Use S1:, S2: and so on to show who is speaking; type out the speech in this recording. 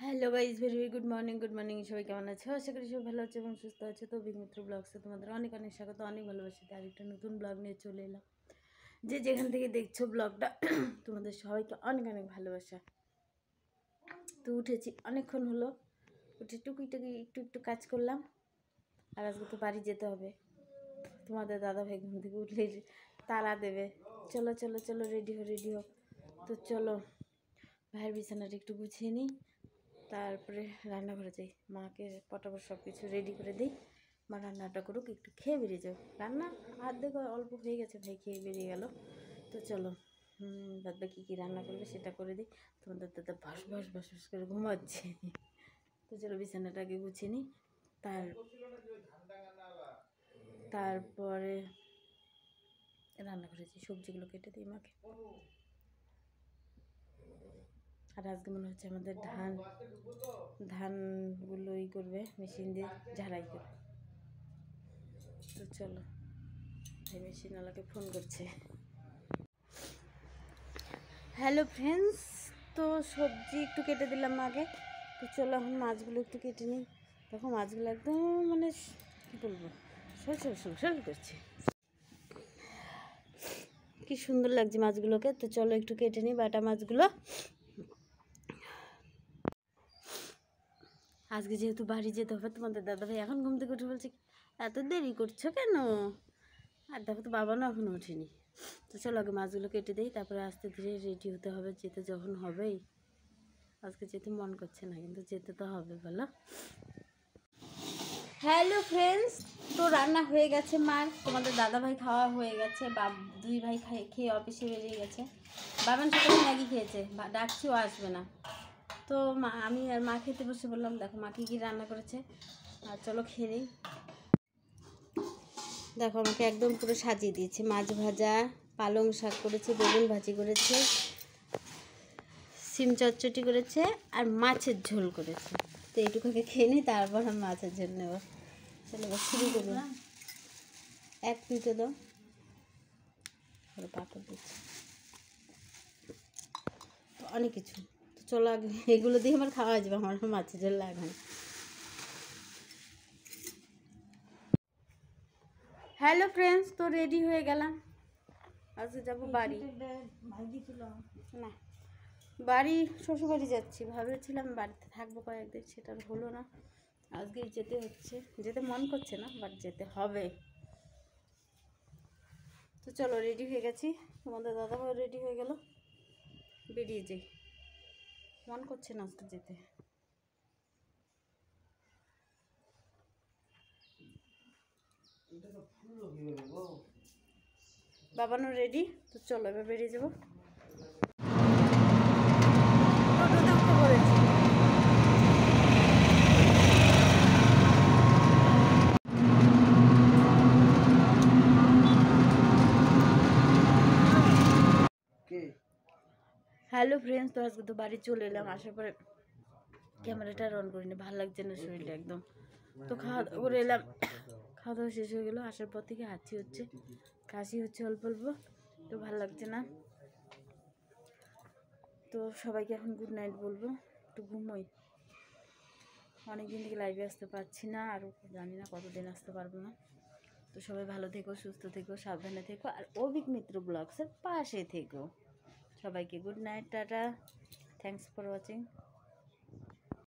S1: Hello guys, very very good morning. সবাই কেমন আছো? আশা করি সবাই ভালো আছে এবং সুস্থ আছে। তো অভিক মিত্র ব্লগসে তোমাদের অনেক অনেক স্বাগত, অনেক ভালোবাসা। আরেকটা নতুন ব্লগ নিয়ে চলে এলাম। যে যেখান থেকে দেখছো ব্লগটা, তোমাদের সবাইকে অনেক অনেক ভালোবাসা। তো উঠেছি অনেকক্ষণ হলো, উঠে টুকি একটু কাজ করলাম। আর আজকে তো বাড়ি যেতে হবে। তোমাদের দাদা ভাই ঘুম থেকে উঠলে তাড়া দেবে, চলো চলো চলো রেডি হো। তো চলো ভাইয়ের বিছানাটা একটু গুছিয়ে নিই, তারপরে রান্নাঘরে যাই। মাকে পটাপট সব কিছু রেডি করে দিই, মা রান্নাটা করুক, একটু খেয়ে বেরিয়ে যাও। রান্না অর্ধেক অল্প হয়ে গেছে, ভাই খেয়ে বেরিয়ে গেল। তো চলো বাদ বাকি কী রান্না করবে সেটা করে দিই। তোমাদের দাদা বস করে ঘুমাচ্ছে। তো চলো বিছানাটা আগে গুছিয়ে নিই, তারপরে রান্নাঘরে যাই, সবজিগুলো কেটে দিই মাকে। আর আজকে মনে হচ্ছে আমাদের ধানগুলো করবে, মেশিন দিয়ে ঝাড়াই করবে। তো চলো, এই মেশিনওয়ালাকে ফোন করছে। হ্যালো ফ্রেন্ডস, তো সবজি একটু কেটে দিলাম আগে। তো চলো এখন মাছগুলো একটু কেটে নিই। দেখো মাছগুলো একদম মানে কী বলবো, সল করছে, কি সুন্দর লাগছে মাছগুলোকে। তো চলো একটু কেটে নিই বাটা মাছগুলো। আজকে যেহেতু বাড়ি যেতে হবে, তোমাদের দাদাভাই এখন ঘুম থেকে উঠে বলছে এত দেরি করছো কেন? আর দেখো তো বাবানও এখনও ওঠেনি। তো চলো আগে মাছগুলো কেটে দিই, তারপরে আস্তে ধীরে রেডি হতে হবে, যেতে যখন হবেই। আজকে যেতে মন করছে না, কিন্তু যেতে তো হবে, বলো। হ্যালো ফ্রেন্ডস, তো রান্না হয়ে গেছে মার, তোমাদের দাদাভাই খাওয়া হয়ে গেছে, দুই ভাই খেয়ে অফিসে বেরিয়ে গেছে। বাবান সকালে ম্যাগি খেয়েছে, ডাকছিও আসবে না। তো আমি আর মা খেতে বসে বললাম, দেখো মা কী রান্না করেছে, আর চলো খেয়ে নিই। দেখো আমাকে একদম পুরো সাজিয়ে দিয়েছে, মাছ ভাজা, পালং শাক করেছে, বেগুন ভাজি করেছে, সিম চচ্চটি করেছে, আর মাছের ঝোল করেছে। তো এইটুকুকে খেয়ে নিই, তারপর আমি মাছের ঝোল নেব। চলো শুরু করবো। এক পিঠে দাও, পাপড় দিচ্ছি, অনেক কিছু। তো চলো আগে এগুলো দিয়ে আমার খাওয়া যাবে, আমার মাছের ঝোল লাগবে না। হ্যালো ফ্রেন্ডস, তো রেডি হয়ে গেলাম, আজকে যাবো বাড়ি। না, বাড়ি শ্বশুরবাড়ি যাচ্ছি, ভেবেছিলাম বাড়িতে থাকবো কয়েকদিন, সেটা হলো না। আজকেই যেতে হচ্ছে, যেতে মন করছে না, বাট যেতে হবে। তো চলো রেডি হয়ে গেছি, তোমাদের দাদাভাই রেডি হয়ে গেল, বেরিয়ে যাই। মন করছে না আজকে যেতে। বাবানও রেডি, তো চলো এবার বেরিয়ে যাবো। হ্যালো ফ্রেন্ডস, তো আজকে তো বাড়ি চলে এলাম। আসার পরে ক্যামেরাটা অন করিনি, ভালো লাগছে না শরীরটা একদম। তো খাওয়া দাওয়া করে এলাম, খাওয়া দাওয়া শেষ হয়ে গেলো। আসার পর থেকে হাঁচি হচ্ছে, কাশি হচ্ছে অল্প অল্প, তো ভালো লাগছে না। তো সবাইকে এখন গুড নাইট বলবো, একটু ঘুমোই। অনেকদিন থেকে লাইভে আসতে পারছি না, আর জানি না কতদিন আসতে পারবো না। তো সবাই ভালো থেকো, সুস্থ থেকো, সাবধানে থেকো, আর অভিক মিত্র ব্লগসের পাশে থেকো। সবাইকে good night, tata, thanks for watching.